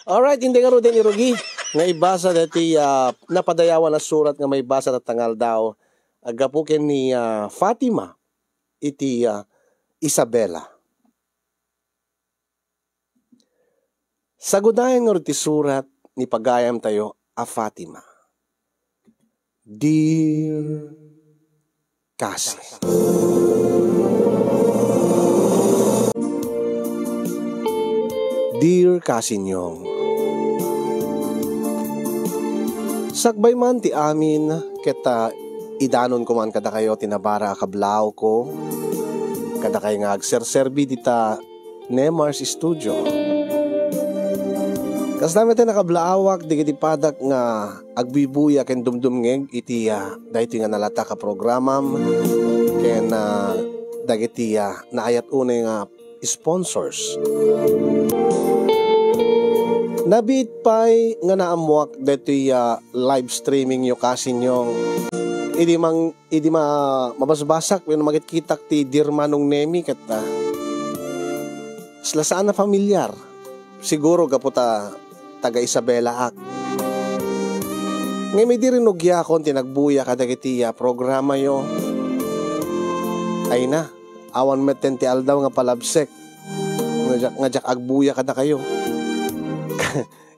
Alright, hindi nga ro din irugi. Nga ibasa dati napadayawan na surat nga may basa na tangal daw. Agapukin ni Fatima iti Isabela. Sagudayan nga iti surat ni pagayam tayo a Fatima. Dear Cassie. Dear Kasinyong, sakbay man ti amin kita idanon ko man kada kayo tinabara kablaw ko kada kayo nga agserserbi dita Nemar's Studio. Kas namin tayo nakablaawak di kiti padak nga agbibuya ken dumdumngeg iti dahito nga nalata ka programam ken dagiti naayat unay nga sponsors. Nabit pa'y nga naamuak dito live streaming yung kasinyong idi mabasbasak when magitkitak ti dirmanong nemi kata slasaan na familiar siguro kaputa taga Isabela ak ngay may dirinugya kon tinagbuya kadagiti programa yo ay na awan meten ti aldaw nga palabsek nga jak agbuya kada kayo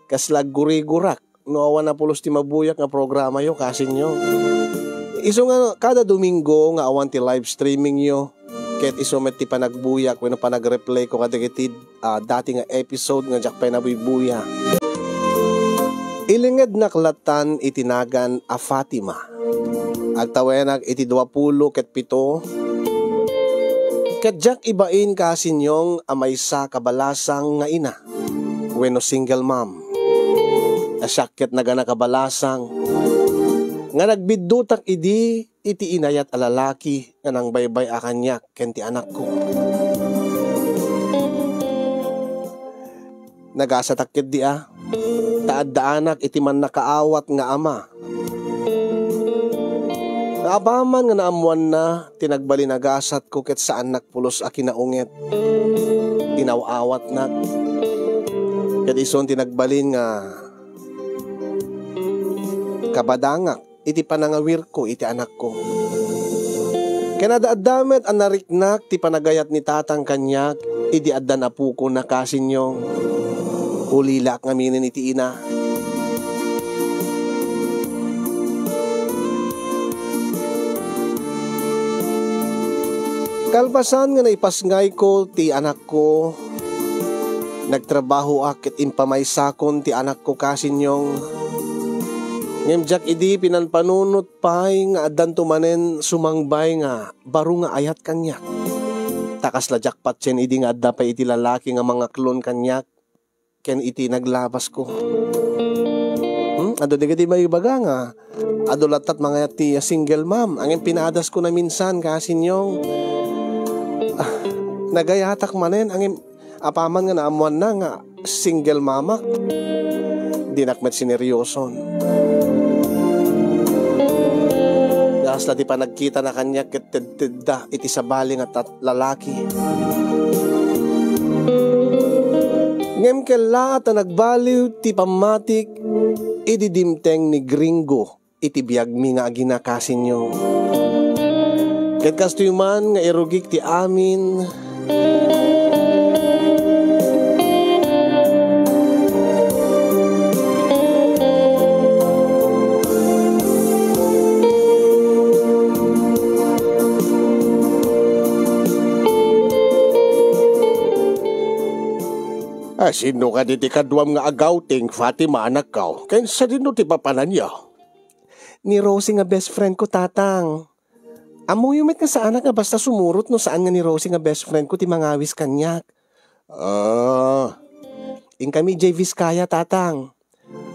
kaslag guri-gurak no awan na pulos ti mabuyak nga programa yo kasin nyo iso nga kada Domingo nga awan ti live streaming yo ket iso met ti panagbuyak wenno panagreplay ko kadagiti dati nga episode nga jak panabubuya ilinged naklatan itinagan a Fatima agtawenag iti 20 ket 7 ket jak ibain kasinyong amaysa kabalasang nga ina wenno single mom. Asyakit na gana kabalasang nga nagbiddutak idi iti inayat alalaki nga nang baybay akanyak ken ti anak ko. Nagasatakit di taad-daanak iti man nakaawat nga ama. Naabaman nga naamuan na tinagbali nagasat ko ket saan nakpulos a kinaungit. Inawawat na ket ison tinagbalin nga kabadangak iti panangawir ko iti anak ko. Kenadaadamet ang nariknak ti panagayat ni tatang kanyak iti addan apu ko na kasinyong ulilak nga minin iti ina. Kalpasan nga naipasngay ko ti anak ko nagtrabaho akit impamaysakon ti anak ko kasinyong ngem jak idi pinanpanunot pay nga addan tumanen sumangbay nga baro nga ayat kanyak takas la jakpat chen idi nga adda pa iti lalaki nga mga klon kanyak ken iti naglabas ko ado digiti may baga nga ado latat mga ti single mom ang pinadas ko na minsan kasinyong nagayatak manen ang apaman nga naamuan na nga single mama dinakmet sineryoson dasla di pa nagkita na kanya ketedda iti sabaling at lalaki ngem kella at nagbaliw ti pamatik ididimteng ni gringo iti biagmi nga aginakasin nyo ket kastuman nga irugik ti amin sino ka di kadwam nga agawting Fatima anak ka kaya sa dino ti papanan niya ni Rosie nga best friend ko tatang amo yung met nga sa anak nga basta sumurot no saan nga ni Rosie nga best friend ko ti mangawis kanyak in kami J. Vizcaya tatang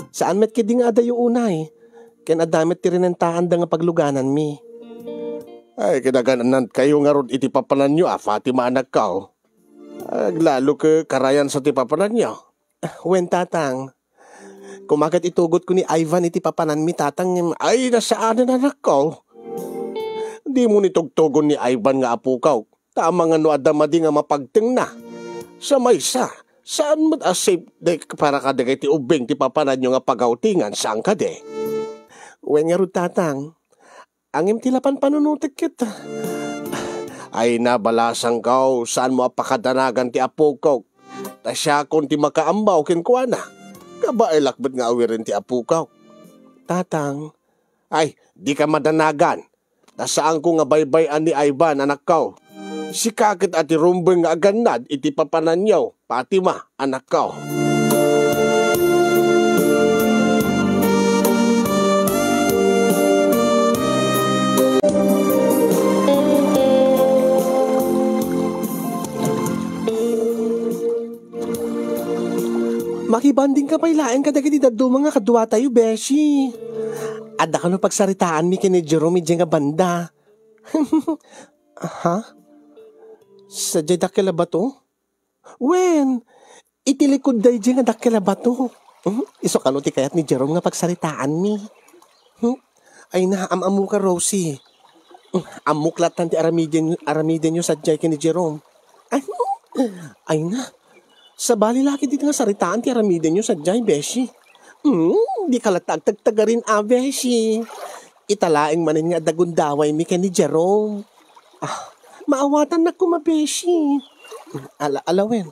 saan met kidi nga adayo unay ken adamet ti rinentaan da nga pagluganan mi ay kinaganan kayo nga rod iti papanan niyo Fatima anak ka lalo ka karayan sa tipapanan niya. Wen tatang, kumagat itugot ko ni Ivan iti papanan mi tatang ay nasaan na anak ko. Di mo nitugtugon ni Ivan nga apu kaw. Tama nga no adamadi nga mapagting na. Sa maysa, Saan mo safe de para kadagay ti ubing ti papanan nyo nga pagautingan saan ka de? Wen nga rod tatang, angim ti lapan panunutik kita. Ay nabalasang kaw, saan mo apakadanagan ti apo ko? Ta siya kung ti makaambaw kinkwana. Kabae lakbet nga awirin ti apo ko. Tatang, ay di ka madanagan. Nasaan ko nga baybayan ni Ivan anak ko. Si kakit at irumbeng nga aganad iti papananyaw, Fatima, anak ko. Makibanding ka pa ilain ka dagiti daddo mga kadwa tayo, Beshi. Adda ka no pagsaritaan mi kini Jerome nga banda. Ha? Sadya dakila ba to? Wen, itilikod day nga dakila ba to? Iso kano ti kayat ni Jerome nga pagsaritaan mi. Ay na, amamu ka Rosie. Amuklat tan ti aramiden nyo sadya kini Jerome. Ay na, sa bali laki dito nga saritaan ti aramiden nyo sadya, Beshi. Di kalatagtagtagarin Beshi. Italaing manin nga dagundaway mi kini Jerome. Maawatan na kumabeshi. Alawen.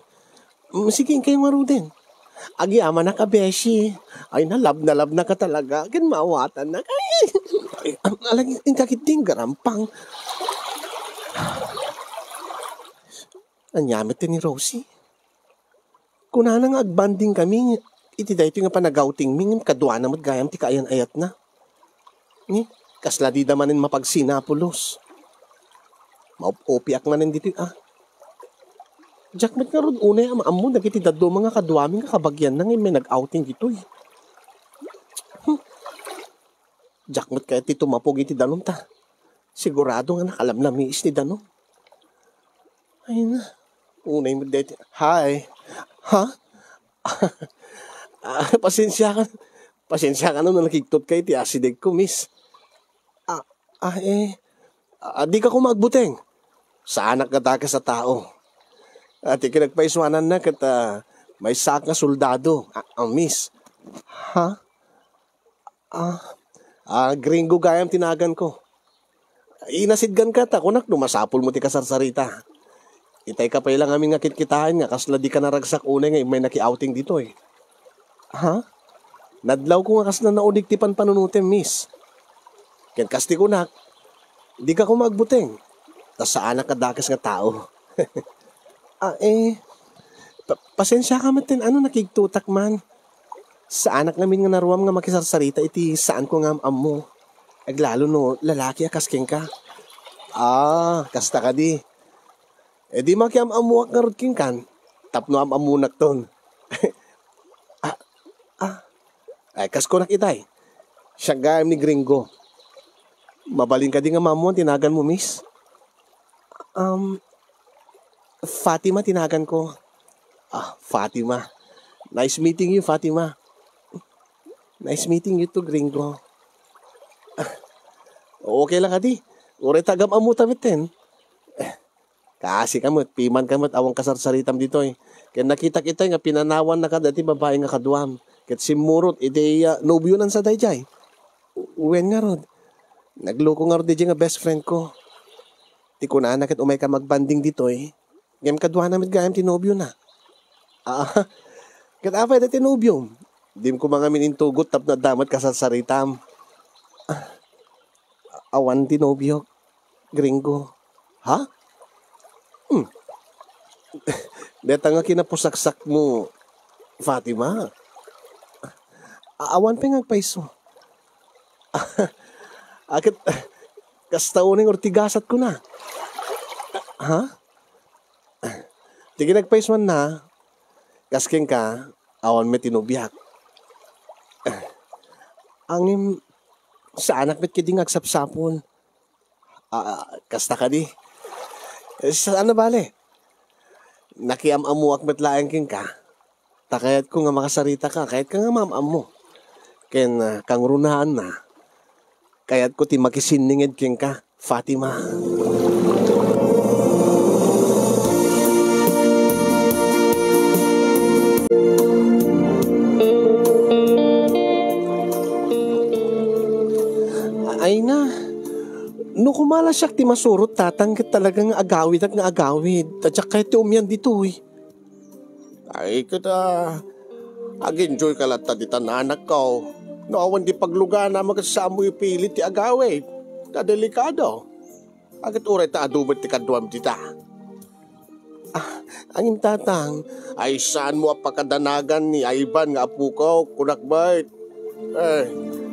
Sige, kayo marudin. Agyaman na ka, beshi. Ay, nalab na ka talaga. Kin maawatan na. Ay, alagin kakiting garampang. Anyamit ni Rosie. Kuna na nga agbanding kami, iti dahito nga panagauting ming kadwa na gayam ti kaayan ayat na. Ni, kasla di damanin mapagsinapulos. Maupiak manin dito Jackmet nga ron unay amamu nagiti daddo mga kadwaming kakabagyan na ngayon may nag-outing dito eh. Jackmet kaya ti tumapog iti danon ta. Sigurado nga nakalamlamis ni danon. Ay na. Unay mo dito. Hi. Ha? Pasensya ka. Pasensya ka nung nakiktot kayo ti asideg ko, miss. Di ka kumagbuteng. Sa anak ka sa tao. At ikinagpaiswanan na kat may sak nga soldado. Miss. Ha? Gringo gayam tinagan ko. Inasidgan ka ta. Kunak dumasapol mo ti kasarsarita. Itay ka pa ilang aming nga kitkitaan nga. Kasla di ka naragsak unay nga may naki-outing dito eh. Ha? Nadlaw ko nga kasla naudig ti panunutin, miss. Ken kasti kunak. Di ka kumagbuteng. Tas sa anak kadakas nga tao. Pasensya ka matin, nakigtutak man. Sa anak namin nga naruam nga makisarsarita, iti saan ko nga mo. Aglalo no, lalaki akasking ka. Kasta ka di. Di makiam-amuak nga rod king kan. Tapno am-amunak ton. Kas ko nakitay. Siya gayam ni Gringo. Mabaling ka di nga mamon, tinagan mo, miss. Fatima, tinagan ko. Fatima. Nice meeting you, Fatima. Nice meeting you too, Gringo. Okay lang ka di. Uri tagam amutamitin. Kasi kamot, piman kamot, awang kasarsaritam dito eh. Kaya nakita kita nga pinanawan na ka dati babae nga kaduam. Kaya simurot, ideya, nobyo nan sa dayjay. Uwen nga rod. Nagloko nga rod di nga best friend ko. Di ko na nakit umay ka magbanding dito eh. Ngayam kadwa namin gayam tinobyo na. Kaya apay na tinobyo. Di ko mga minintugot tap na damat kasarsaritam. Awan tinobyo. Gringo. Ha? Deta nga kinapusaksak mo, Fatima. Awan pa nga paiso. Akit, kastauning ortigasat ko na. Ha? Tigi nagpaisman na, kasking ka, awan may tinubiyak. Angim, sa anak met kiding agsapsapon. Kasta ka di. Saan na bale? Nakiam-amuak met laeng king ka. Takayat ko nga makasarita ka, kahit ka nga mamam mo. Ken kang runahan na. Kayat ko ti makisiningid king ka, Fatima. Ay na, no kumala siya ti masurot tatang talagang agawid at nga agawid. Tadyak kahit ti umyan dito eh. Ay kita, ag-enjoy ka lang tadi tananak ko. No awan di pagluga na magasamo ipilit ti agawid. Kadelikado. Agad uray ta adubat ti kaduam dita. Angin tatang, ay saan mo apakadanagan ni Ivan nga apu ko, kunakbait.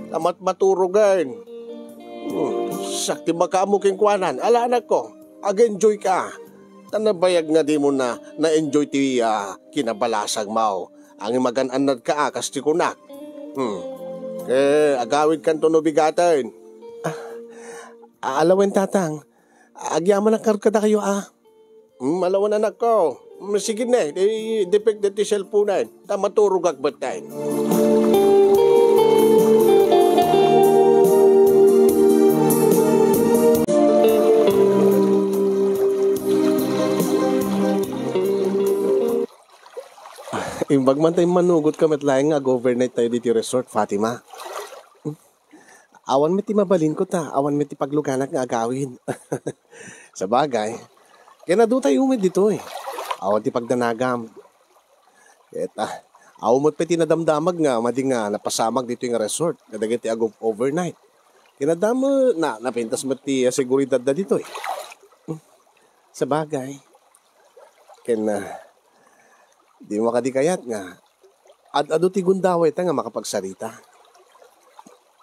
Tamat maturugan. Sakti makamo king kwanan, ala anak ko, ag-enjoy ka. Tanabayag nga di mo na-enjoy ti kinabalasag mo. Ang magananad ka kas ti kunak. Agawid kan to no bigatan. Alawen tatang, agyaman ang karkada kayo Malawan anak ko. Sige na, depek na ti cellphone na. Maturog agbatay. Imbag man tayo manugot ka matlayang nga overnight tayo dito resort, Fatima. Awan ti mabalin ko ta, awan ti pagluganak nga agawin. Sa bagay, kaya na doon tayo umid dito eh. Awan ti pagdanagam. Awan mo't pati nadamdamag nga, mading nga napasamag dito yung resort. Kadagay ti agong overnight. Kinadama napintas mo ti seguridad na dito eh. Sa bagay, di mo kadikayat nga. Ado ti gundaway ta nga makapagsarita.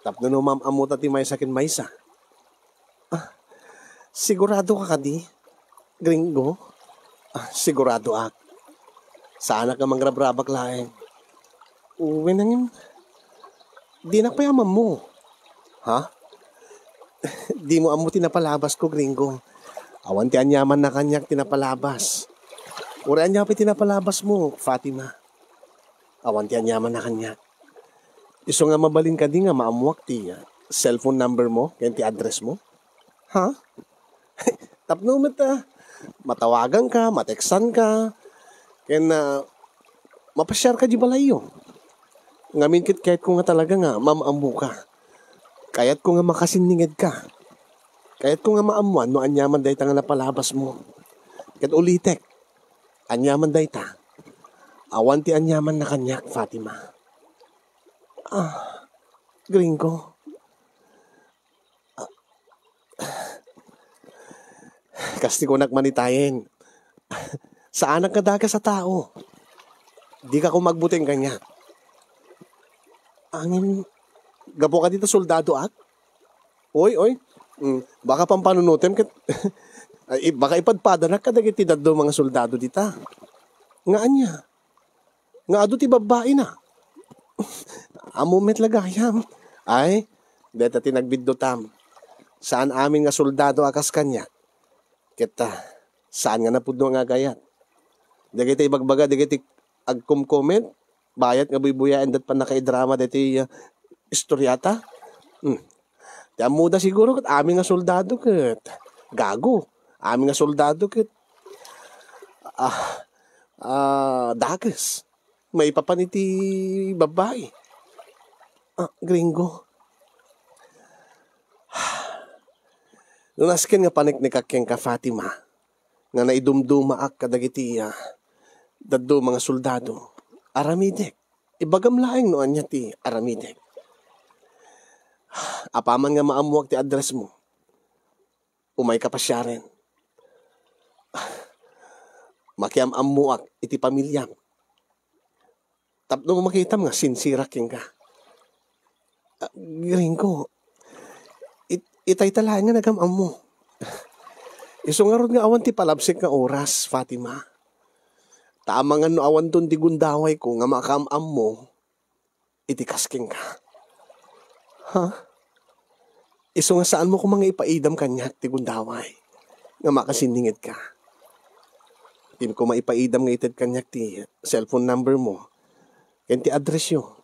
Tapno no ma'am amuta ti may sakin maysa. Sigurado ka kadi, gringo? Sigurado ak. Sana ka mangrabrabak laeng. Uwi nangin. Di na payaman mo. Ha? Di mo amo tinapalabas ko, gringo. Awan ti anyaman na kanyak tinapalabas. Uri anya pa tinapalabas mo, Fatima. Awan ti anyaman na kanyak. Iso nga mabalin ka di nga maamuak ti cellphone number mo, kaya ti address mo. Ha? Tapno matawagan ka, mateksan ka, kaya mapasyar ka di balayo. Ngamin kit kahit ko nga talaga nga mamaamu ka. Kaya't ko nga makasiningid ka. Kaya't ko nga maamuan no anyaman dahi ta nga napalabas mo. Kaya't ulitek. Anyaman dahi ta. Awan ti anyaman na kanyak, Fatima. Gringo. Kasti ko nagmanitayin. Saan ang kadaga sa tao? Di ka kung magbuting kanya. Angin, gapo ka dito soldado at? Oy. Baka pampanunutem kat... baka ipadpada na kadagit ti daddo mga soldado dita. Nga anya. Nga ado ti babae na. Amumet lagayam. Ay, deta ti nagbiddo tam. Saan amin nga soldado akas kanya? Kita, saan nga napudno nga gayat? Dagiti ibagbaga, dagiti agkum-comment, bayat nga buybuyain dat pa nakaidrama dati istoryata. Ti amuda siguro kat amin nga soldado kat. Gago. Amin nga soldado kat. Dagas. May papaniti babae. Gringo. Nunaskin nga panik ni kakyang ka Fatima. Nga naidumduma ak kadagiti daddo mga soldado. Aramidek. Ibagam laeng noan niya ti aramidek. Apaman nga maamuak ti address mo. Umay ka pa siya rin. Makiam-amuak iti pamilyam. Tapno mo makita nga sinsirak yung ka. Gringo. Itay talahan nga nagamam mo. Iso nga ron nga awan ti palabsik nga oras, Fatima. Tama nga no awan ton di gundaway ko nga makamam mo, iti kasking ka. Ha? Iso nga saan mo kung mga ipaidam kanya ti gundaway, nga makasiningit ka. Tin ko maipaidam nga itid kanya ti cellphone number mo, yan ti address yo.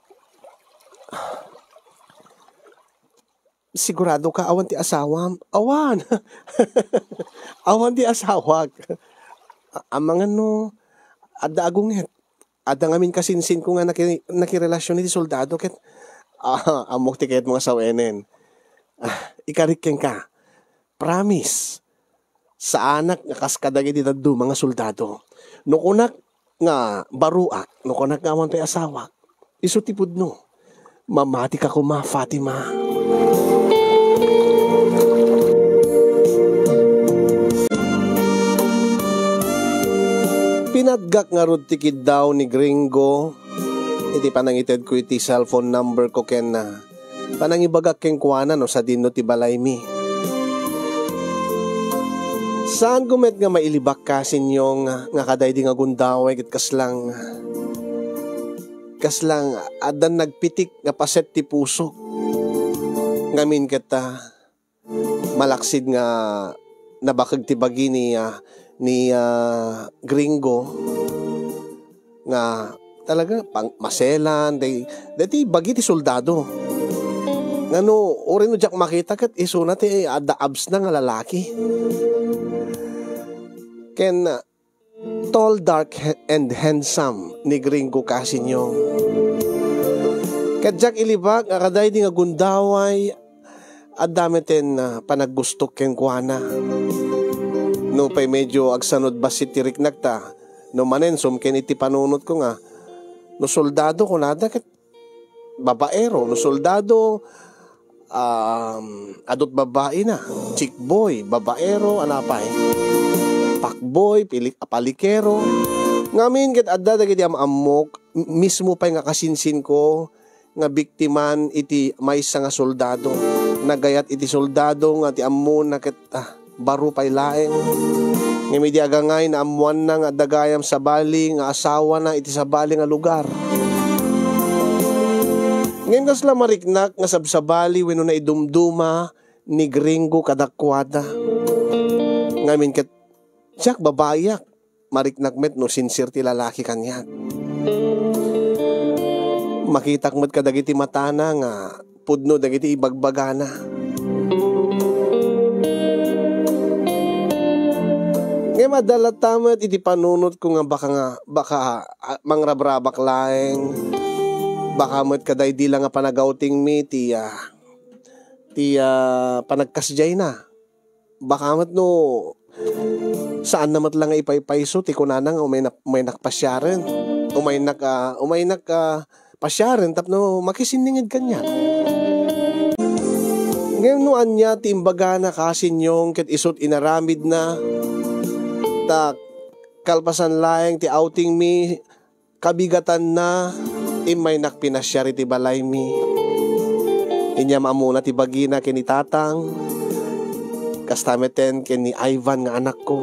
Sigurado ka awan ti asawam? Awan! Awan ti asawag. Ang mga no, ada agunget. Ada ngamin kasinsin ko nga nakirelasyon ni soldado ket amok ti ket mga sawenen. ikarikken ka. Promise. Sa anak nga kaskadag iti daddo mga soldado. No kunak nga baruak, no kunak nga awan to'y asawa. Isu tipud no. Mamati ka kuma, Fatima. Pinadgak nga rod tikid daw ni Gringo. Iti panangited ko iti cellphone number ko ken na panangibagak ken kuana no sa dinno ti balay mi. Saan gumet nga mailibak kasin yung nga kaday di nga gundaway ket kaslang adan nagpitik nga paset ti puso. Ngamin ket malaksid nga nabakag ti bagi ni Gringo nga talaga pang maselan dati bagi ti soldado ngano orin no jak makita ket iso na ti ada abs na nga lalaki ken tall, dark and handsome ni Gringo Casinyong ket jak ilibak nga kaday di nga gundaway adami ten panaggusto ken kuana no pay medyo agsanod basit ti riknak ta no manensum ken iti panunot ko nga no soldado ko nada ket babaero no soldado adot babae na chick boy babaero anapay pakboy palikero ngamin ket adda dagiti amok mismo pay nga kasinsin ko nga biktiman iti maysa nga soldado nagayat iti soldado nga ti ammo na ket baro pay laeng nga may diagangay na amuan na nga dagayam sa bali nga asawa na iti sa bali nga lugar ngayon kasla mariknak nga sabsabali wenno na idumduma ni Gringo kadakwada ngamin ket siyak babayak mariknak met no sincere ti lalaki kanyak makitak met kadagiti matana nga pudno dagiti ibagbagana ngayon madala tamat iti panunot ko nga baka mangrabrabak laeng baka mo't kaday di lang nga panagauting mi ti panagkasjay na baka mo't no saan namat lang nga ipaypayso ti kunanang umay nakpasyaren umay pasyaren tapno makisiningid kanya ngayon no anya ti imbaga na kasinyong ket isot inaramid na ta kalpasan laeng ti outing mi kabigatan na imay nakpinasyari ti balay mi inya maamuna ti bagina ken ni tatang kastameten ken ni Ivan nga anak ko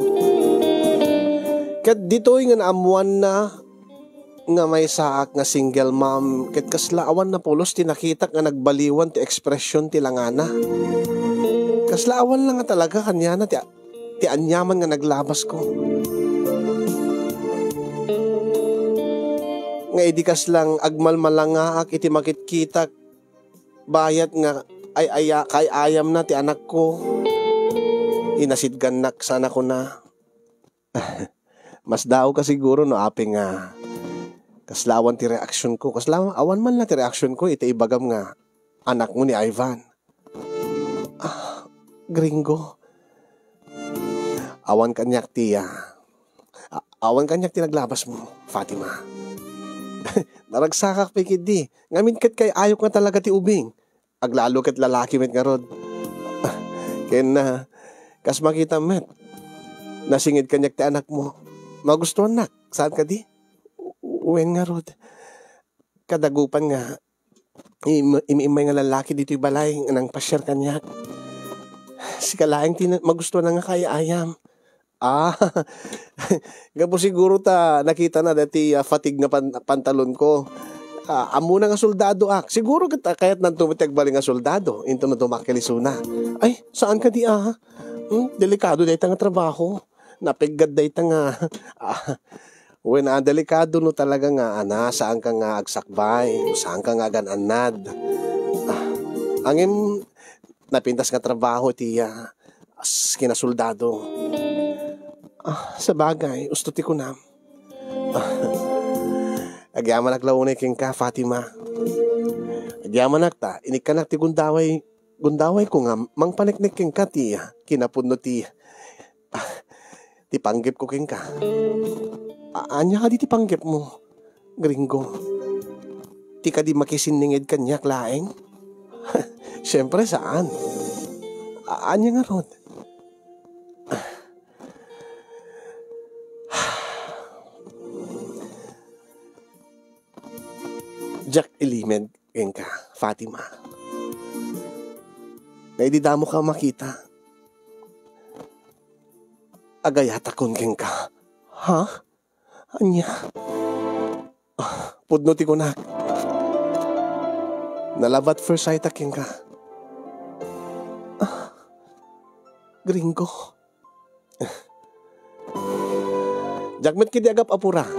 ket ditoy nga naamuan na nga may saak nga single mom ket kasla awan na pulos ti nakita nga nagbaliwan ti ekspresyon ti langana kasla awan lang nga talaga kanya na ti anyaman nga naglabas ko nga idikas lang agmalmalangaak iti makitkitak bayat nga kay ayam na ti anak ko inasidganak sana ko na mas daw ka siguro no aping kaslawan ti reaksyon ko awan man na ti reaksyon ko iti ibagam nga anak mo ni Ivan Gringo awan kanyak ti naglabas mo Fatima naragsakak pikid di ngamin ket kay ayok nga talaga ti ubing aglalo ket lalaki met nga rod ken kas makita met nasingid kanyak ti anak mo magustuhan nak saan ka di uwen nga rod kadagupan nga imay nga lalaki dito'y balay nang pasyar kanyak si kalaeng magustuhan na nga kaya ayam gapo siguro ta nakita na dati fatigue nga pantalon ko amo na nga soldado siguro kaya't nang tumitagbaling nga soldado into na tumakilisuna ay saan ka di delikado dahi nga trabaho napigad dahi nga when delikado no talaga nga saan ka nga agsakbay saan ka nga gananad angin napintas nga trabaho ti kinasoldado sa bagay gusto ti ko na agyaman aklaunay king ka Fatima agyaman akta inikanak ti gundaway Gundaway ko nga, mang paniknik king ka ti, kinapudno ti, ti panggip ko king ka. Anya ka di ti panggip mo, gringo. Ti ka di makisiningid kanyak laeng? Siyempre saan? Anya nga rod? Jack ilimed king ka, Fatima. Naididamo ka makita. Agayatakon king ka. Ha? Anya? Pudno ti kunak. Nalabat first sight aking ka. Gringo. Jagmet kidi agap apura.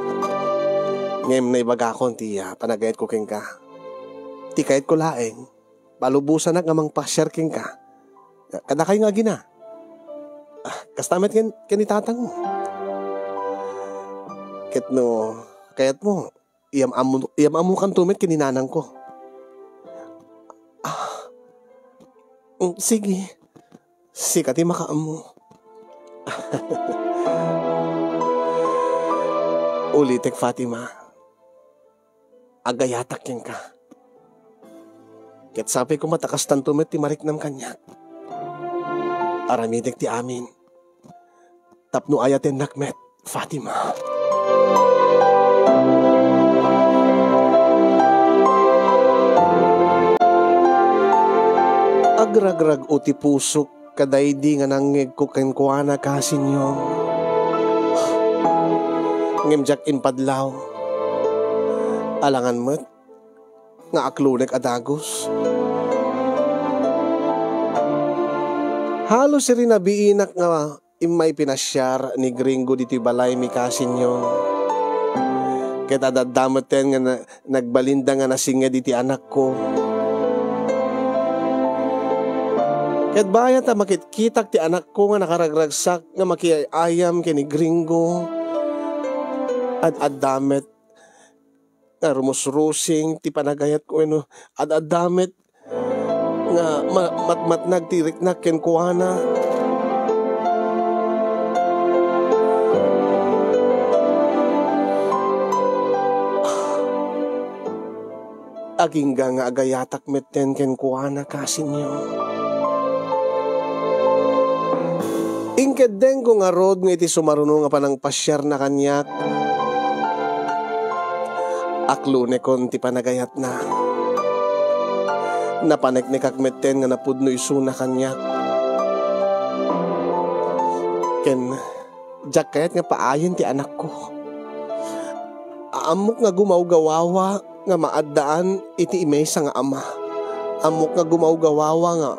Ngem na ibaga akong ti panagayat ko king ka. Ti kahit ko laeng. Palubusan na nga mang pasyar king ka. Kada kayo nga gina. Kastamet kanitatang mo. Ket no, kayat mo, iyam amo kan tumit kininanang ko. Sige. Sikati makaamo. Ulitek Fatima. Agayatak king ka. Ket sabi ko matakas tantumit ti mariknam kanyak. Aramitek ti amin. Tapno ayaten nakmet, Fatima. Agragrag o ti pusok kaday di nga nangig ko kenkwana kasinyo. Ngimjak inpadlaw. Alangan mo't nga aklunek adagos. Halos rin nabiinak nga imay pinasyar ni gringo diti balay mi kasinyo. Ket adadamoten nga nagbalinda nga nasinga diti anak ko. Ket bayat makitkitak ti anak ko nga nakaragragsak nga makiayam kini gringo. Ad-adamet nga rumusrusing ti panagayat ko ad-adamet nga matmatnag ti riknak ken kuana. Agingga nga agayatak metten ken kuana kasinyo. Ingked den ko nga rod nga iti sumaruno nga panang pasyar na kanyak. Aklune kon ti panagayat na. Napanek ni kakmetten nga napudno isu na kanyak. Ken, jak kayat nga paayon ti anak ko. Amok nga gumawgawawa nga maaddaan iti imay sa nga ama. Amok nga gumawgawawa nga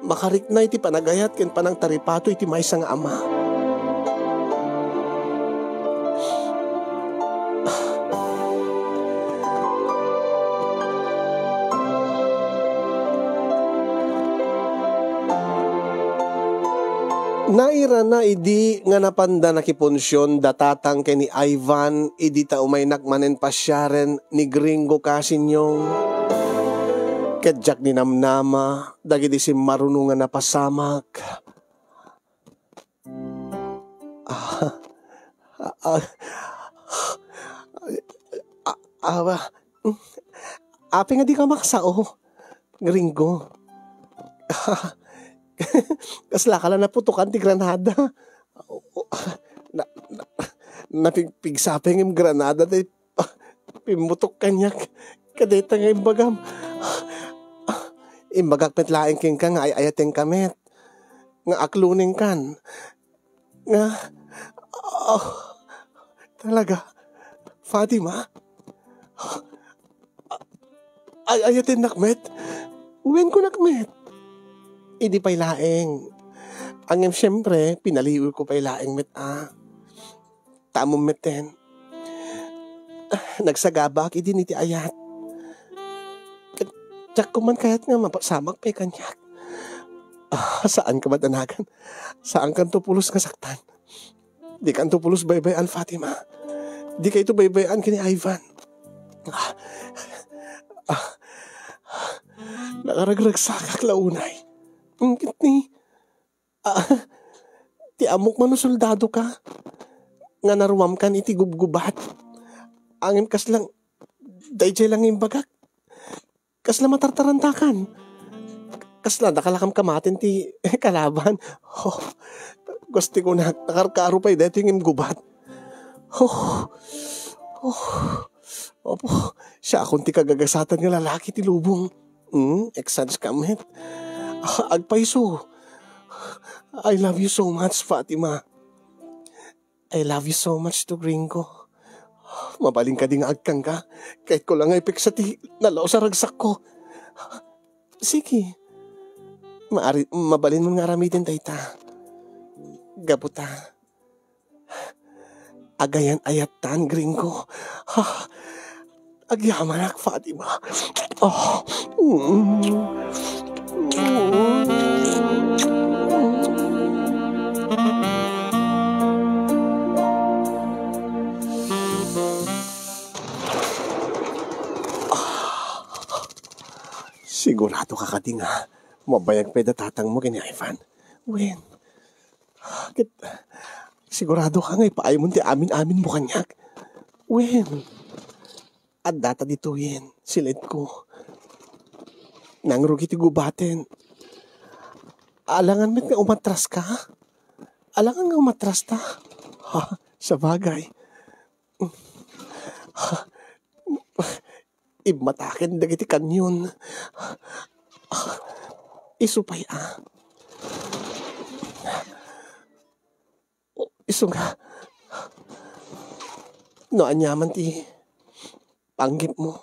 makarik na iti panagayat ken panang taripato iti maysa nga ama. Naira na idi nga napanda nakiponsyon datatang kay ni Ivan idi ta umaynak manen pasyaren ni gringo kasinyong. Kedjak ni namnama, dagiti si marunungan na pasamak. Api nga di ka makasao, gringo. Kasla ka lang naputukan ti Granada. Napigpigsapeng yung Granada, pimutok kanyak. Kadeta nga imbagam. Imbagak petlaeng king ka nga ayateng kamet. Nga akluning kan. Nga, talaga, Fatima, ayaten nakmet. Uwin ko nakmet. Idi pa'y laeng. Ang siyempre, pinaliw ko pa'y laeng met tamong meten. Nagsagabak, idi niti ayat. Tsak ko man kahit nga mapasamak pa'y kanyak. Saan ka matanagan? Saan kan tupulos nga saktan? Di kan tupulos baybayan, Fatima. Di ka ito baybayan kini Ivan. Nakaragragsak launay. Ngit ni, ti amok man no soldado ka. Nga naruwam kan iti gubgubat. Angin kas lang, dayjay lang yung bagak. Kas lang matartarantakan. Kas lang nakalakam kamatin ti kalaban. Oh, gusti ko na nakarkaro pa dito yung gubat. Oh, oh, opo, siya akong ti kagagasatan ng lalaki ti lubong. Exans kamet. Agpaiso. I love you so much, Fatima. I love you so much to Gringo. Mabaling ka ding agkang ka. Kahit ko lang ay piksa ti nalaw sa ragsak ko. Sige. Mabalin mo nga ramitin tayta. Gaputa. Agayan ayatan, Gringo. Agyamanak, Fatima. Oh. Sigurado ka kading ha. Mabayag peda tatang mo kini Ivan. Wen. Sigurado ka nga ipaay mo ti amin-amin mo kanyak. Wen. At data dito yen. Silit ko. Nangrugi ti gubaten. Alangan met nga umatras ka? Alangan nga umatras ta? Ha? Sa bagay. Imatakin dagiti kanyon. Isupay iso nga. No anyaman ti panggip mo.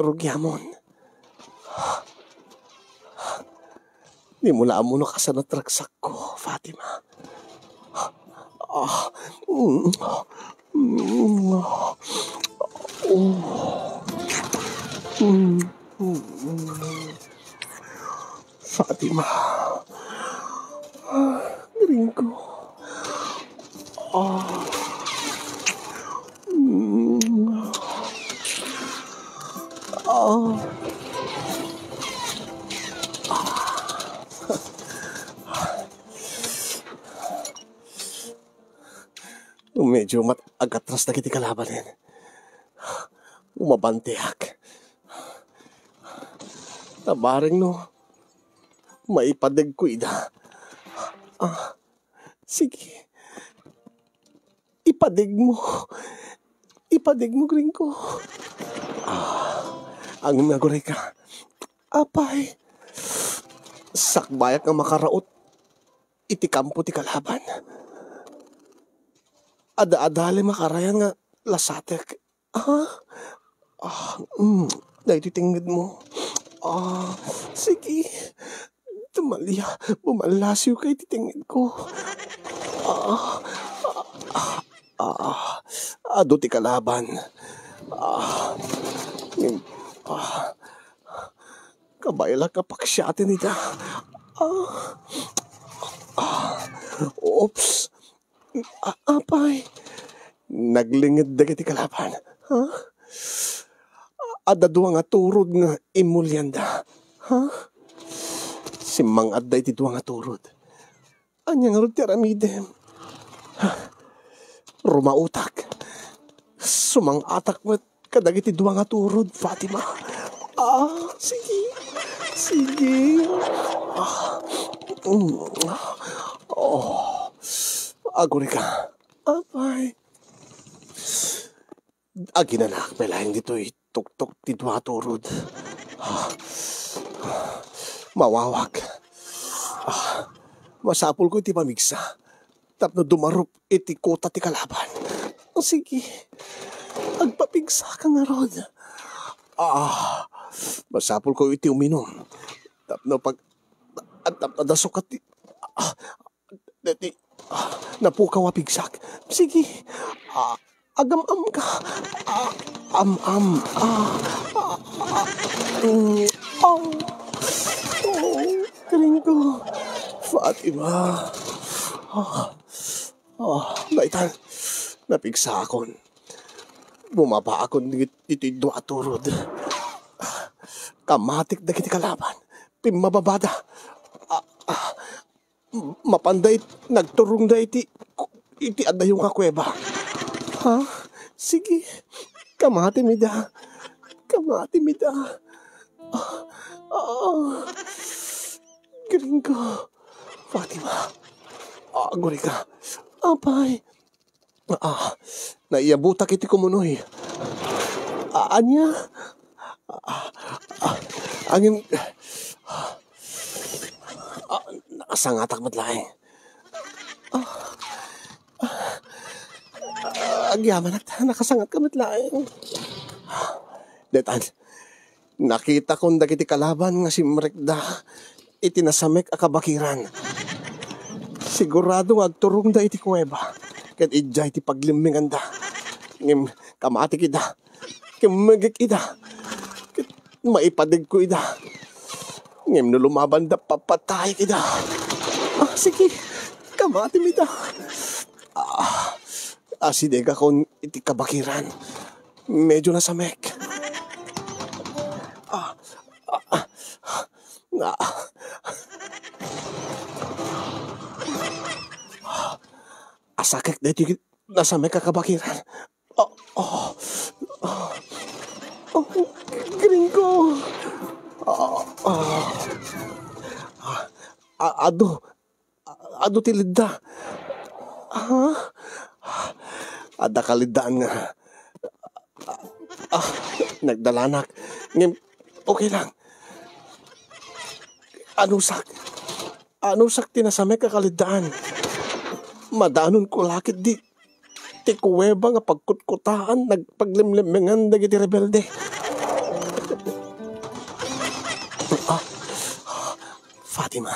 Rugyamon. Di mula mo no kasanat ragsak ko, Fatima. Fatima. Gringo. Medyo agatras na kiti kalabanin. Umabantiak. Tabaring no. Maipadag ko ida. Sige. Ipadig mo. Ipadig mo, Gringo. Ang naguray ka. Apay. Sakbayak nga makaraot. Iti kampo ti kalaban. Ada-adali makarayan nga lasatek. Dahil tingid mo. Sige. Tumalya. Bumalasyo kay titingid ko. Ado ti kalaban. Kabayla kapaksyatin nita. Oops. Apay. Naglingid dagiti kalaban. Adadwa nga turod nga imulyanda. Simang adday ti dua nga turod. Anya nga rod ti aramidem. Rumautak. Sumang atak mo kadagiti dua nga turod, Fatima. Sige. Sige. Aguri ka. Apay. Aginanak pelahin dito'y tuktok ti dua turod. Mawawak. Masapul ko iti pamigsa. Tapno dumarup iti kota ti kalaban. Sige. Agpapigsa ka nga rod. Masapul ko iti uminom. Tapno pag adasok ati napukaw a pigsak. Sige. Agam-am ka. Gringo. Fatima. Naitan. Napigsa akon. Bumaba akon dito dua turod. Kamatik da kiti kalaban. Pimababada. Mapanday nagturong da iti adayong kakweba. Ha? Sige. Kamati mida. Kamati mida. Gringo. Fatima. Aguri ka. Apay. Naiabuta kiti kumunoy. Anya? Angin... nakasangatak matlaing. Agyaman at nakasangat ka matlaing. Detan, nakita kong dagiti kalaban nga si Mrekda itinasamek akabakiran. Sigurado agturong da iti kuweba. Ket idya iti paglimbingan da. Ngim kamati kida. Kimagik ida. Ket maipadig ko ida. Ngim no lumaban da papatay kida. Sige. Kamati mi da. Asideg akong iti kabakiran. Medyo nasamek. Asakit dito nasamek kakabakiran. Gringo. Ado tilida. Ada kalidaan nga. Nagdalanak. Okay lang. Anusak tinasamek kakalidaan. Madanon ko lakit di. Ti kuweba nga pagkutkutaan. Nagpaglimlimengan dagiti rebelde. Fatima.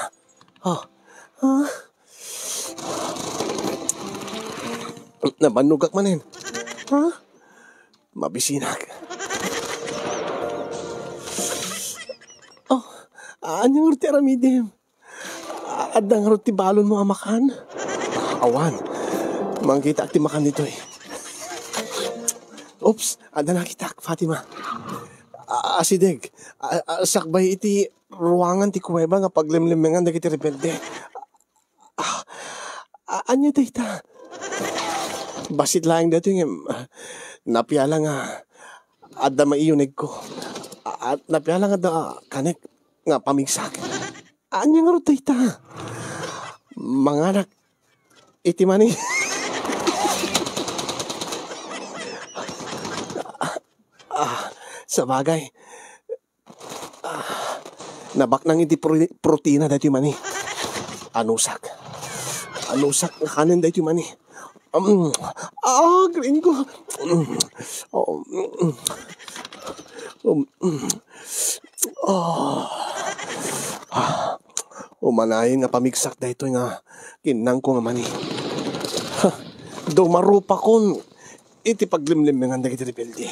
Namanugak manin. Mabisinak. Anyang roti aramidim. Adang roti balon mo amakan. Awan. Mangkita ti makan dito eh. Oops, ada nakita Fatima. Asideg. Sakbay iti ruangan ti kuweba nga paglimlimengan dagiti rebelde. Anya dayta. Basit lang dito yung napiala nga adda maiyunig ko. At napiala nga da kanek nga pamigsak. Anya nga rutay ta. Manganak iti mani. Sa bagay. Nabak nang iti protina dito mani. Anusak na kanin dito mani. Gringo. Umanayin nga pamigsak da ito nga kinang ko nga mani. Dumarupa kon iti paglimlimengan da iti rebelde.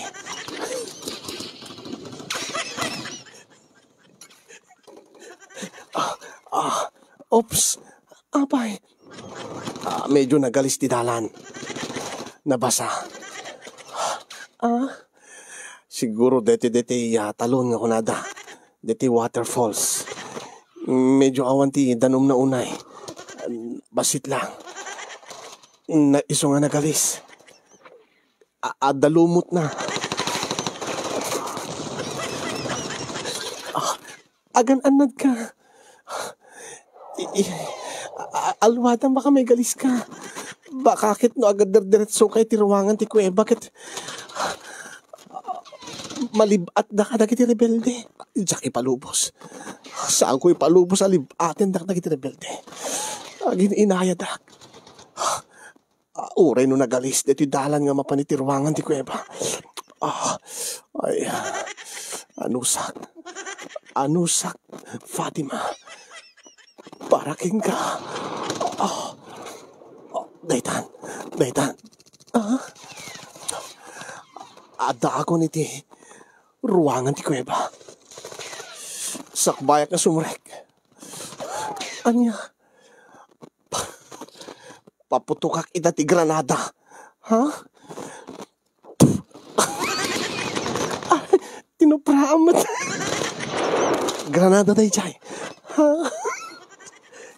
Oops. Abay. Medyo nagalis ti dalan. Nabasa. Siguro deti talon nga kunada. Deti waterfalls. Medyo awan ti danom na unay. Basit lang. Iso nga nagalis. Dalumot na. Agan-anad ka. Alwadan baka may galis ka. Bakit no agad diretso kay tiruangan ti kuweba bakit malibat da ka dagiti rebelde. Diyak ipalubos. Saan ko ipalubos alibaten da dagiti rebelde. Agin inayadak. Uray no nagalis dito dalan nga mapanitiruangan ti kuweba. Anusak Fatima. Paraking ka. Daytan. Ada ako niti ruangan ti kuweba. Sakbayak na sumrek. Anya? Paputukak ita ti granada. Tinupramat. Granada day jay.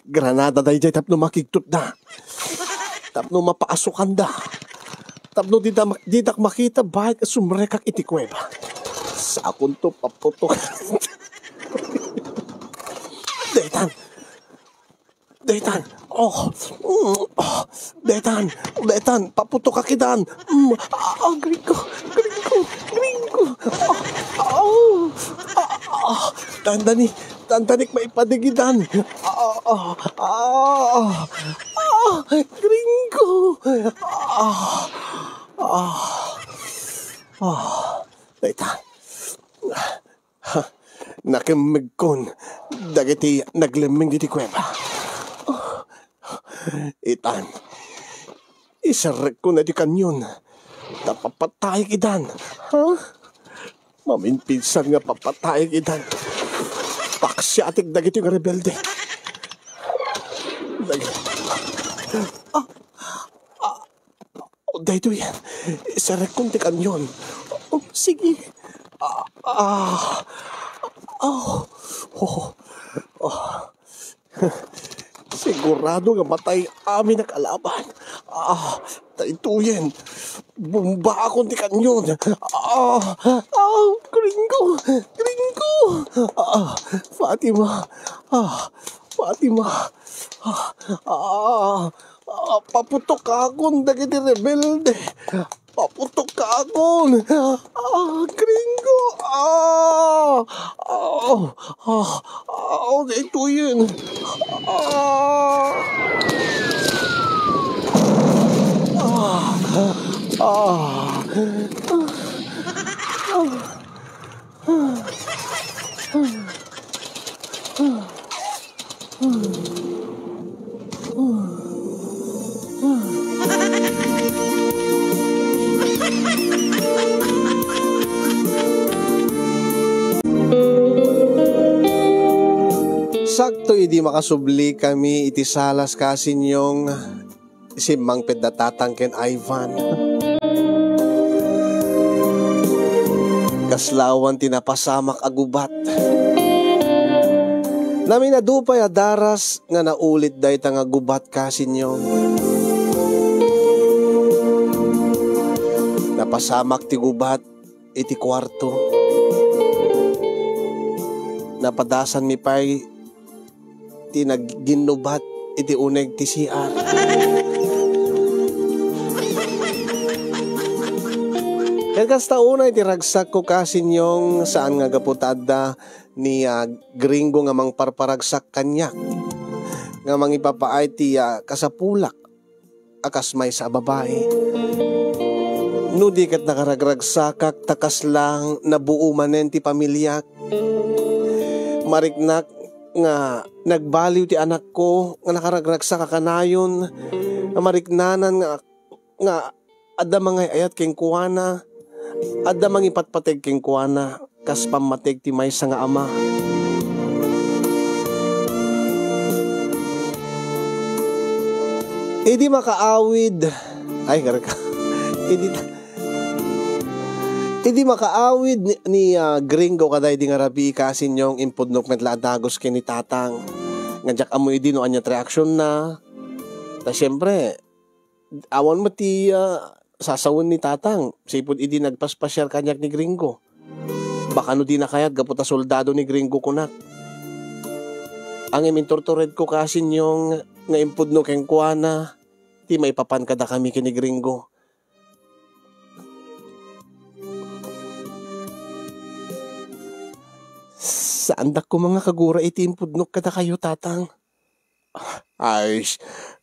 Granada day jay tapno makigtut na. Tapno mapaasukan da. Tapno didak makita bahit sumrekak iti kuweba. Sa akon to paputok. Daytan. Daytan, paputok akidan. Gringo. Tandanik maipadigidan. Gringo. Daytan. Nakimigkon. Dagiti nagliming diti kuweba. Itan. Isarek ko na di kanyon. Napapatay kidan. Maminpinsan nga papatay kidan. Paksyatik dagiti nga rebelde. Dahito yan. Isarek ko di kanyon. Sige. Sigurado nga matay amin na kalaban. Taituyen. Bumba akong ti kanyon. Gringo. Fatima. Paputok ka akong dagiti rebelde. Paputok ka akong. Gringo. Taituyen. Sakto idi makasubli kami iti salas kasinyong si Mang Pedatatang ken Ivan. Kaslawan tinapasamak agubat. Nami nadupay adaras nga naulit day tang agubat kasinyong. Napasamak ti gubat iti kwarto. Napadasan mi pay ti nagginubat iti uneg ti CR. Kaya kasta una iti ragsak ko kasinyong saan nga gaputada ni Gringo nga mang parparagsak kanya. Nga mang ipapaay ti kasapulak akas may sa babae. No di kat nakaragragsakak takas lang nabuo manen ti pamilyak. Mariknak nga nagbaliw ti anak ko nga nakaragragsa ka kanayon nga mariknanan nga adda mga ayat keng kuwana adda mga ipatpateg keng kuwana kas pamatig ti maysa nga ama. Idi makaawid ay garka Idi makaawid ni Gringo kaday di nga rabi kasin yung impudnok met laadagos kini tatang. Ngajak amoy di no anya reaction na. Ta syempre awan mo ti sasawon ni tatang. Sipod idi nagpaspasyal kanyak ni Gringo. Baka no di na kayat gaputa soldado ni Gringo kunak. Ang imintortored ko kasin yung nga impudnok keng kuana. Ti may papan kada kami kini Gringo. Saan da ko mga kagura itimpudnok kada kayo tatang? Ay,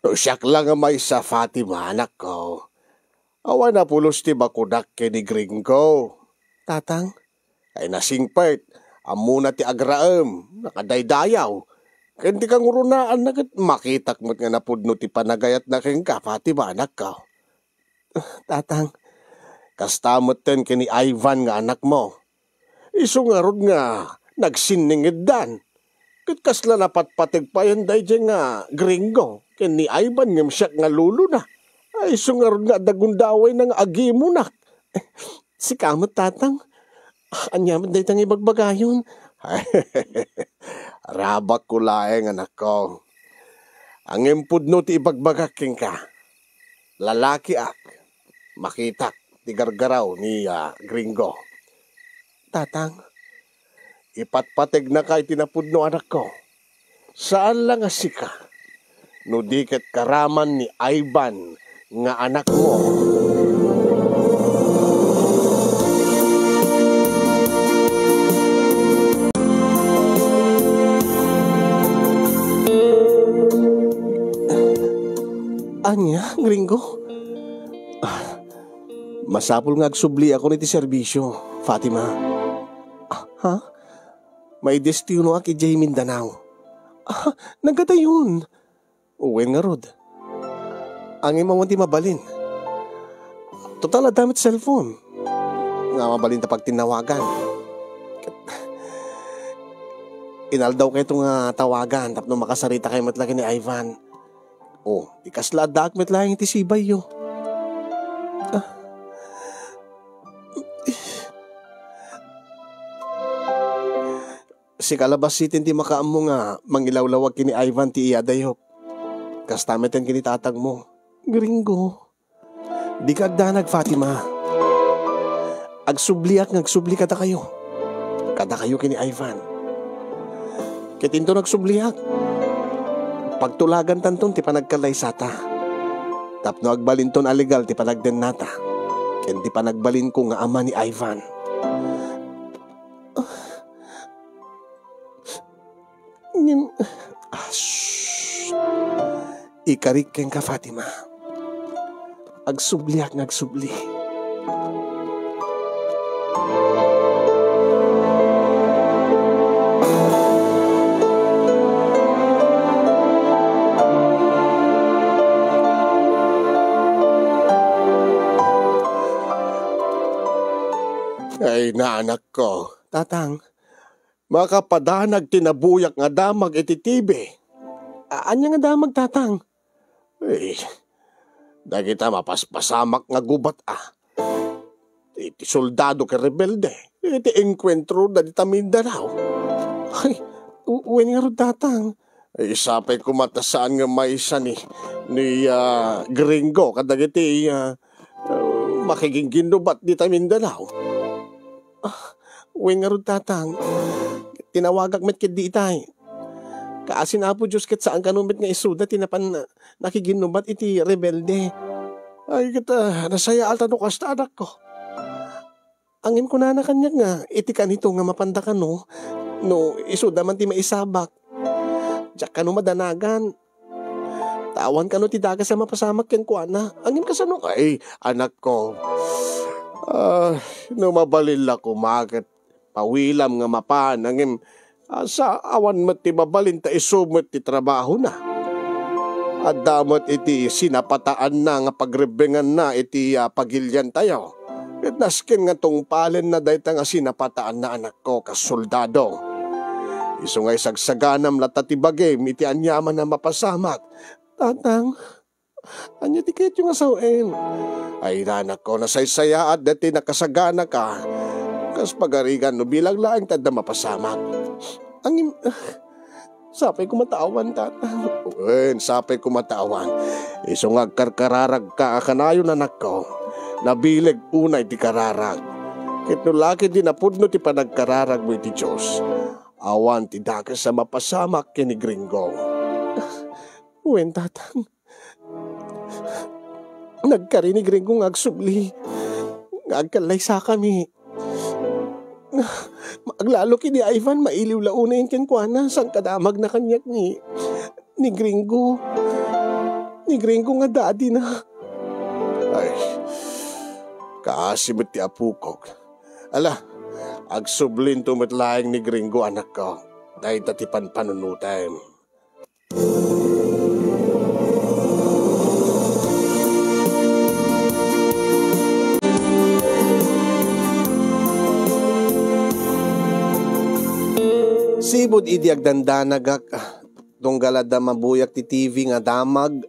no siyak lang nga may sa Fatima anak ko. Awa na pulos ti bakudak kini Gringo. Tatang? Ay nasingpert, amo na ti agraem, nakadaydayaw. Kanti kang urunaan na makitak mo't nga napudno ti panagayat na keng ka Fatima anak ko. Tatang? Kastamot ten kini Ivan nga anak mo. Iso nga rod nga nagsiningid dan. Kasla napatpatig pa yan day nga Gringo. Ken ni Ivan ngam siyak nga lulo na. Ay sungarod nga dagundaway ng agi mo na. Si kamot tatang. Anya man day tang ibagbagayon. Rabak ko laeng anak ko. Ang impudno ti ibagbagaking ka. Lalaki ak. Makitak ti gargaraw ni Gringo. Tatang, ipatpateg na kay tinapudno anak ko. Saan lang asika? No di ket karaman ni Ivan nga anak mo. Anya, Gringo? Masapul nga agsubli ako niti serbisyo, Fatima. Ha? May destino aki jay Mindanao. Nagkatayon. Uwen nga rod. Ang imawan ti mabalin. Total adamit cellphone. Nga mabalin ta pag tinawagan. Inal daw kayo itong tawagan tapno makasarita kayo matlaki ni Ivan. Ikasla daak matlaking ti sibay yo. Si kalabas sitin ti makaammo nga mangilawlawag kini Ivan ti iya dayok. Kastameten kini tatag mo. Gringo. Di ka agdanag, Fatima. Agsubliak ngagsubli kada kayo. Kada kayo kini Ivan. Kitinto nagsubliak. Pagtulagan tanton ti panagkalay sata. Tapno agbalin ton aligal ti panagden nata. Ken ti panagbalin ko nga ama ni Ivan. Ikarik ken ka, Fatima. Agsubliak ngagsubli. Ay na anak ko. Tatang, makapadanag tinabuyak nga damag iti tibe. Anya nga damag, tatang? Dagita mapaspasamak nga gubat Iti soldado ke rebelde. Iti enkwentro da di Mindanao. Ay, uwen nga ro, tatang. Isapay kumatasaan nga may isa ni Gringo kadagiti makiging ginubat di Mindanao. Uwen nga ro, tatang. Tinawagak met kit di itay. Kaasin apo Diyos ket saan kanumit nga isuda tinapan nakiginubat iti rebelde. Ay kita nasaya alta no kasta anak ko. Angin ko na kanya nga iti kanito nga mapandakan no isuda man ti maisabak. Diyak ka no madanagan. Tawan ka no ti daga sa mapasamak ken kuana. Angin ka sa no ay anak ko. No mabalil ako maket pawilam nga mapan angin sa awan met ti mabalin ta isumot ti trabaho na. At damot iti sinapataan na nga pagrebengan na iti pagilyan tayo. At nasken nga tong palen na dayta nga sinapataan na anak ko kas soldado. Isu ngay sagsaganam latati bagay iti anyaman na mapasamak. Tatang, anya ti kahit yung asawen. Ay anak ko nasaysaya at dati nakasagana ka. Kas pagarigan no bilang laing tanda mapasamak. Angin, sapay kumatawan, tatang. Sapay kumatawan. Isungag karkararag ka akanayon anak ko. Nabileg unay ti kararag. Kit no laki din napudno ti panagkararag mo iti Diyos. Awan ti dakas sa mapasamak kini Gringo. Uwen, tatang. Nagkarinig Gringo ngagsubli. Ngagkalay sa kami. Maglalo kini Ivan mailiw launa yung kenkwana sang kadamag na kanyak ni Gringo. Ni Gringo nga daddy na. Ay, kaasimot ti apukog. Ala, agsublin tumatlaing ni Gringo anak ko. Dahil tatipan panunutan. Sibod idi agdandanagak tunggal da mabuyak ti TV nga damag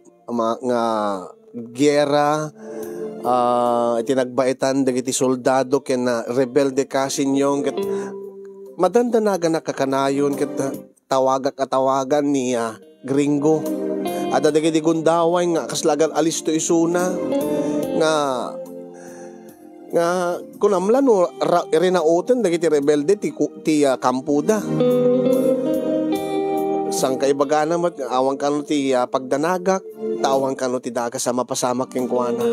nga gera itinagbaitan dagiti soldado ken rebelde kasinyong ket madandanaga nakakanayon ket tawagan ni Gringo. Ada dagiti gundaway nga kaslagan alisto isuna nga kunamlan no rinaoten dagiti rebelde ti kampuda. Sang kaibagana mat awang kano ti pagdanagak, tawang kano ti daga sa mapasamak yung kuwana.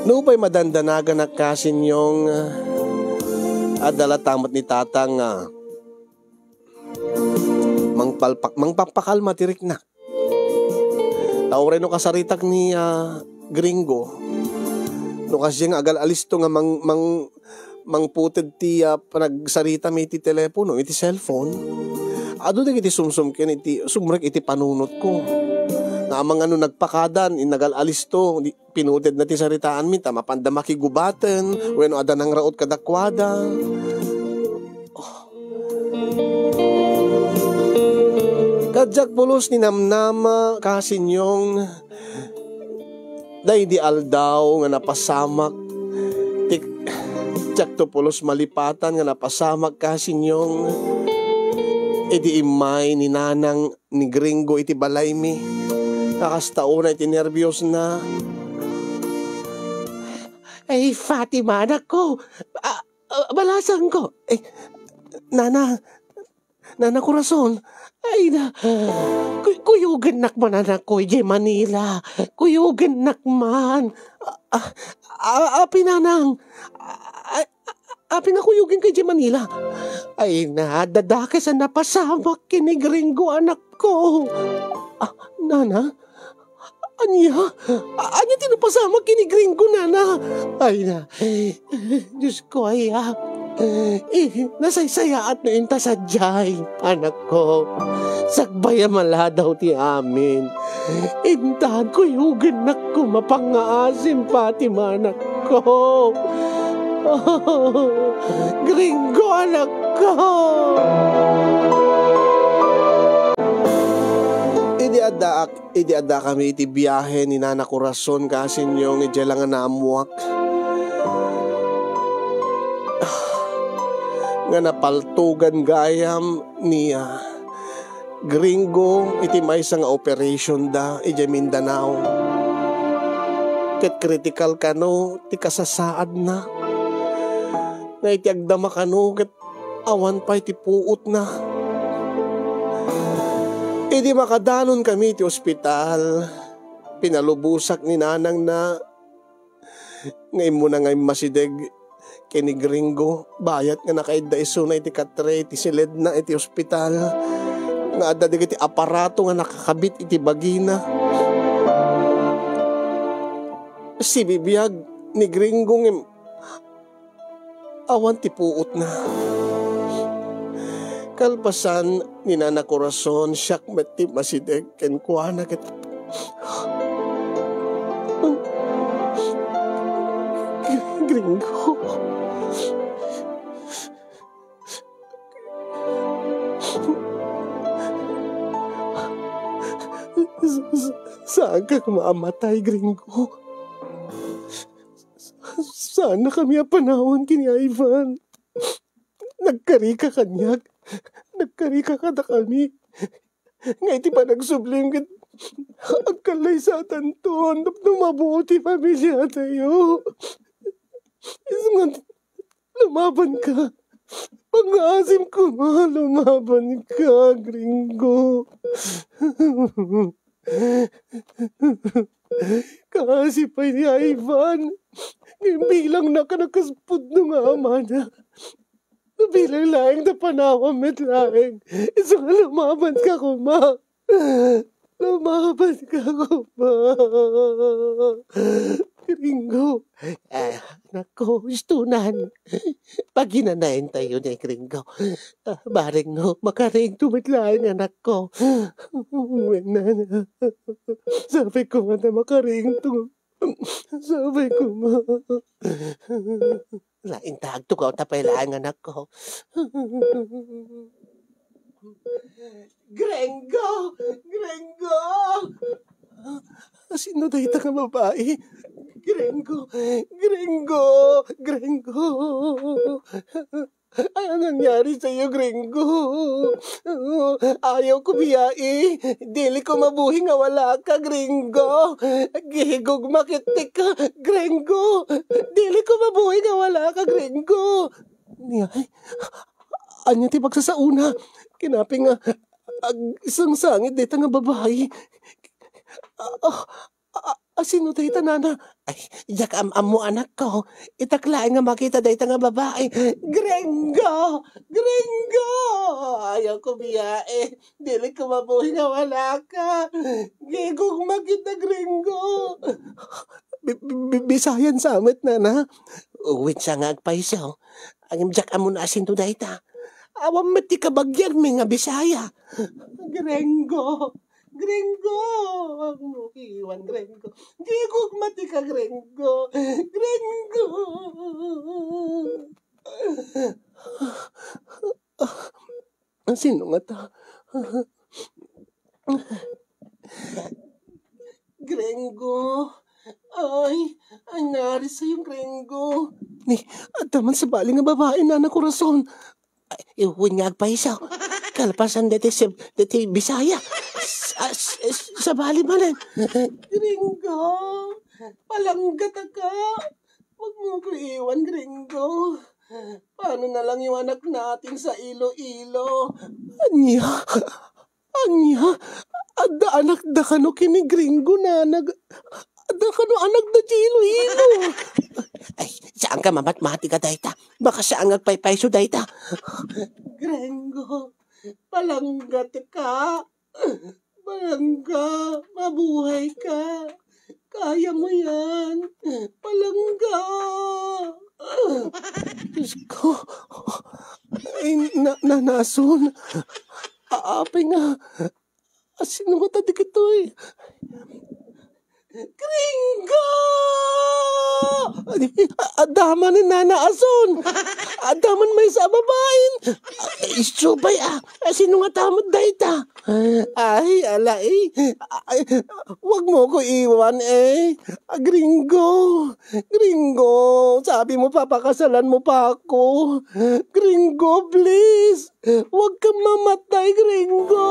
No ba'y madandanaga na kasin yung adala tamat ni tatang mangpapakalma tirik na. Tawre no kasaritak ni Gringo. No kasi agal alisto nga mangputed ti panagsarita may iti telepono, iti cellphone. Ado na iti sumsum ken iti sumrek iti panunot ko. Na amang nagpakadan, inagal-alisto, pinuted na ti saritaan mi, tamapanda makigubaten, wenno ada nang raot kadakwada. Kadyak pulos ni namnama kasinyong day di aldaw nga napasamak Jakto pulos malipatan nga napasamak kasinyong iti imay ni nanang ni Gringo iti balay mi. Kakastao na iti nervyos na. Ay, Fatima, anak ko. Balasan ko. Nana Corazon. Ay na. Kuyugan nakman anak ko, ije Manila. Kuyugan nakman. Pinanang. Api nga kuyugin kay Manila. Ay na, dadake sa napasamak kini Gringo anak ko. Nana? Anya tinapasamak kini Gringo, nana? Ay na, Diyos ko ay nasaysayaat no inta sa jay, anak ko. Sagbaya mala daw ti amin. Intahan kuyugin na ko mapangaasim Fatima anak ko. Gringo anak ko. Idi ada kami iti biyahe ni Nana Corazon kasin yung ijelangan na amuak. Nga napaltugan gayam niya Gringo iti may isang operation da ije Mindanao. Ket critical kano ti kasasaad na. Nga iti agdama kano ket awan pa iti puot na. Idi makadanon kami iti ospital. Pinalubusak ni nanang na ngayon mo na ngayon masideg kini Gringo. Bayat nga nakaida iso na iti katre iti silid na iti ospital. Nga adadig iti aparato nga nakakabit iti bagina. Si bibiyag ni Gringo awan ti puot na. Kalpasan ni Nana Corazon siyak met ti masideg ken kuana ket Gringo. Saan ka mamatay, Gringo? Sana kami apanahon kini Ivan. Nagkarika kanyag. Nagkarika kada kami. Ngay ti pa nagsublim kat agkalay sa tanton. Mabuti pamilya tayo. Isungan, lumaban ka. Pang-asim ko nga, lumaban ka, Gringo. Kasi pa ni Ivan. Bilang nakanakaspod nung ama na. Bilang laing na panawam at laing. Isa nga lumaban ka kuma. Lumaban ka kuma. Gringo. Nako, istunan. Pag ginanayin tayo ni Gringo. Baring no, makaring tumitlaing anak ko. Sabi ko na makaring tumitlaing. Sabi ko ma. Laing tag to ka tapay laing anak ko. Grengo! Grengo! Sino dahi ta nga babae? Grengo! Grengo! Grengo! Ano nangyari sa'yo, Grengo? Ayaw ko biyai. Dili ko mabuhi nga wala ka, Grengo. Gihigog makitik ka, Grengo. Dili ko mabuhi nga wala ka, Grengo. Niyay, anya ti pagsasauna. Kinaping nga, isang sangit dito nga babae. Sino tayo tanana? Ay, yak mo anak ko. Itaklain nga makita dahi nga babae. Grengo! Grengo! Ayaw ko biyae. Dili ko mabuhi nga wala ka. Gigong makita, Grengo. Bisayan sa amet na. Uwit siya nga agpaisaw. Ang jak amo na asin to dahi ta. Awam mati ka bagyan may nga Bisaya. Grengo! Grengo! Huwag mo iwan, Grengo. Di ko mati ka, Grengo. Grengo! Sino nga ta? Grengo! Ay, anari sa'yo, Grengo. Ni, ataman sa bali nga babae na na korason. Iwan nga agpaisaw. Kalpasan dati Bisaya. Sa bali manan. Grengo, palanggat ka. Huwag mo ko iwan, Grengo. Paano na lang yung anak natin sa Iloilo? Anya? Ada anak da kano kini Grengo na ada kano anak da Iloilo. Ay, saan ka mamatmati ka dayta? Baka saan agpaypayso dayta? Grengo, palanggat ka. Palangga, mabuhay ka. Kaya mo yan. Palangga. Diyos ko. Ay, nanason. Aapay nga. Sino nga tadik ito eh? Grengo! Adaman ni Nana Ason. Adaman may sa babain. Isubay sino nga tamad dayta? Ay, alay. Wag mo ko iwan eh. Grengo. Grengo. Sabi mo papakasalan mo pa ako. Grengo, please. Wag kang mamatay, Grengo.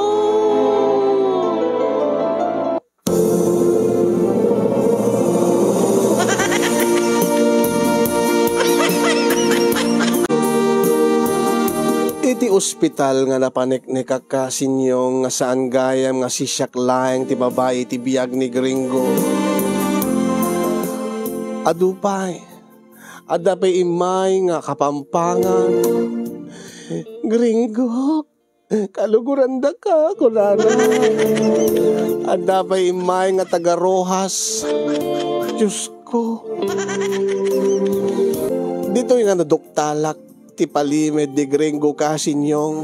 Iti ospital nga napanik ni kakasinyong nga saan gayam nga sisyak laeng ti babae ti biyag ni Grengo. Adupay, adapay imay nga kapampangan. Grengo, kaluguran da ka, kunana. Adapay imay nga taga Rojas. Diyos ko. Dito yung nga naduktalak ti palimed di Grengo kasinyong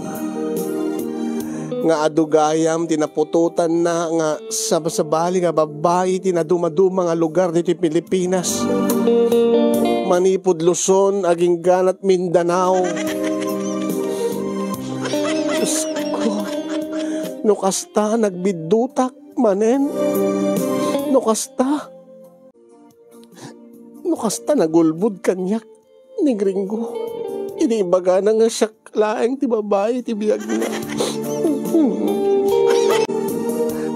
nga adugayam tinapututan na nga sa bali nga babae tinadumaduma nga lugar dito Pilipinas. Manipod Luzon aging ganat Mindanao. Diyos ko, nukasta nagbidutak manen. Nukasta nagulbud kanyak ni Grengo. Inibaga na nga siya laeng ti babae ti biyag na.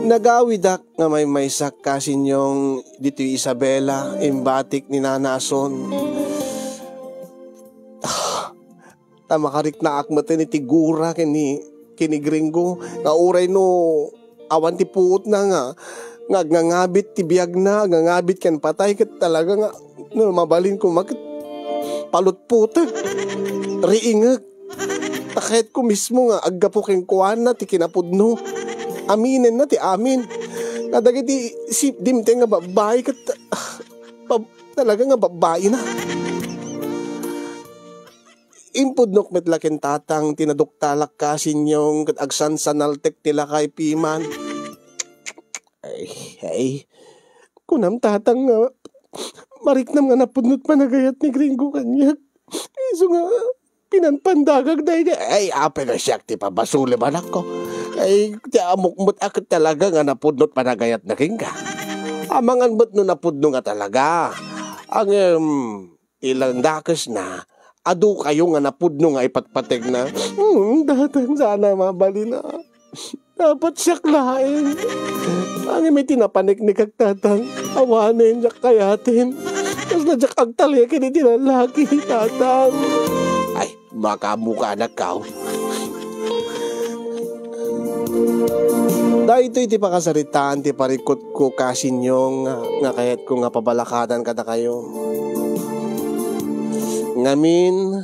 Nagawidak nga may maysak kasinyong dito Isabela, imbatik ni Nana Ason. Tamakarik na akmata ni Tigura kini Grengo. Nga uray no awan ti puot na nga ngangabit ti biyag na, ngangabit kan patay kat talaga nga no, mabalin ko makit palutputan. Riingag. Takit ko mismo nga aggapo keng kuwan na ti kinapudno. Aminin na ti amin. Kadagiti si dimte nga babae kat talaga nga babae na. Impudnok metlaken tatang tinaduktalak kasinyong kat agsan sanaltek tila kay piman. Ay. Kunam tatang nga mariknam nga napudnot panagayat ni Grengo kanyak. Iso nga pinanpandagag dahi. Ay, apel na siya ti pabasuli man ako. Ay, ti amukmut akit talaga nga napudnot panagayat na king ka. Amangan ba't no napudno nga talaga? Ang ilang dakas na, adu kayo nga napudno nga ipatpateg na, datang sana mabali na. Dapat siya klain. Ang may tinapanik ni kagtatang, awanin siya kayatin. Tapos na siya kagtalikin ni tinalaki, tatang. Ay, baka mukha na kao. Dahil ito iti pakasaritaan, ti parikot ko kasinyong nga kahit ko nga pabalakadan kada kayo. Ngamin,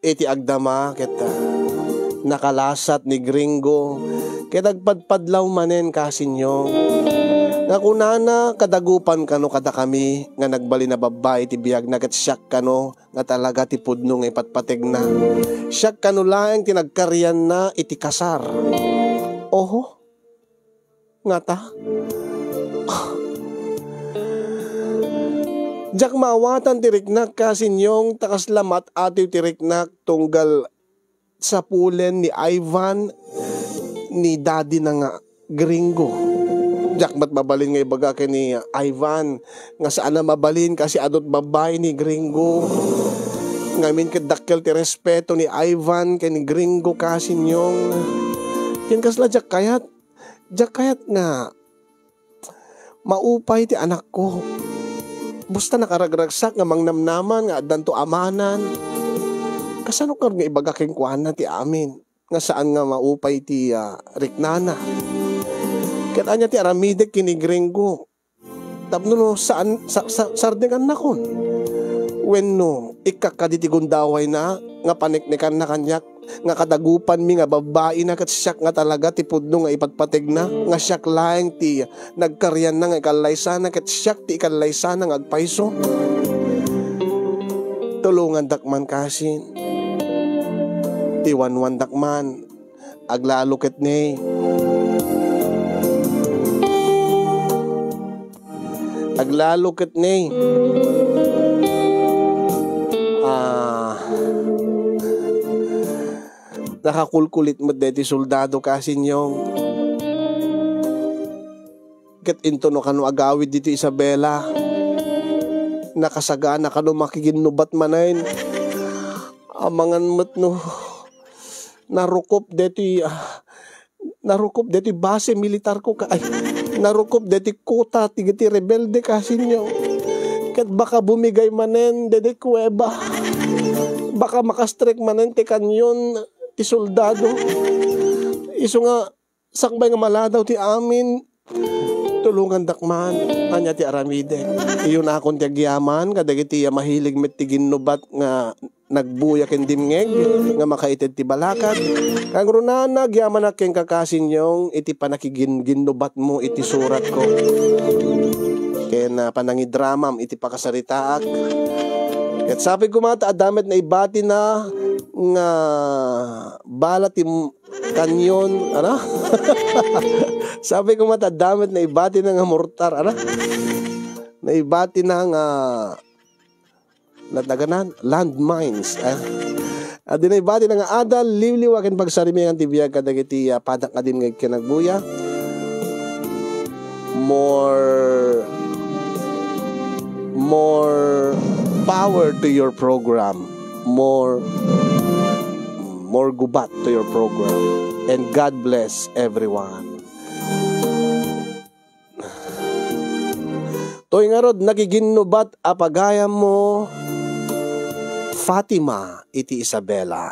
iti agdama kita nakalasat ni gringo kitagpadpadlaw manen kasinyong. Nga kunana kadagupan kano kada kami nga nagbali na babay ti biyag nagat siyak kano nga talaga ti pudno nga ipatpateg na. Siyak kano lang tinagkaryan na iti kasar. Oho, nga ta. Jak mawatan tiriknak kasinyong takaslamat ati tiriknak tunggal sa pulen ni Ivan ni daddy na nga gringo. Jak mat mabalin nga ibaga kay ni Ivan nga saan na mabalin kasi adot babay ni gringo. Ngamin kadakkel ti respeto ni Ivan kay ni gringo kasinyong. Yan kasla jak kayat nga maupay ti anak ko. Busta nakaragragsak nga mangnamnaman nga addan to amanan. Kasano ka nga ibaga king kuana ti amin nga saan nga maupay ti riknana. Ket anya ti aramidek kini gringo. Tapno no saan sardengan nakon. Wenno ikakaditi gundaway na nga paniknikan na kanyak nga kadagupan mi nga babae na kat siyak nga talaga ti pudno nga ipatpateg na nga siyak laeng ti nagkaryan na nga ikalaysa na kat siyak ti ikalaysa na nga agpaiso. Tulungan dakman kasin ti wanwan dakman aglalo ket ne aglalo ket ne nakakulkulit mo deti soldado kasinyong ket into no kano agawid dito Isabela nakasagana kano makiginubat manayin amangan mat no narukop deti base militar ko ay narukop deti kota tigiti rebelde kasinyong ket baka bumigay manen deti kuweba baka makastrek manen ti kanyon ti soldado. Iso nga sakbay nga maladaw ti amin. Tulungan dakman anya ti aramide. Iyon na akong ti agyaman kadagiti mahilig met ti ginubat nga nagbuya ken dimngeg nga makaited ti balakad. Kang runana agyaman na ken kakasin iti panakiginubat mo iti surat ko. Ken panangidramam iti pakasaritaak. Ket sabi ko mata adamet na ibati na nga balat im kanyon ano sabi ko mata damet na ibati na nga mortar ano na ibati na nga nataganan landmines adi na ibati na nga adal liwliwaken pagsarimihan ti biyag kadagiti padak nga din nga kinagbuya more power to your program, more gubat to your program, and God bless everyone. Toy nga rod nagiginubat apagayam mo Fatima iti Isabela.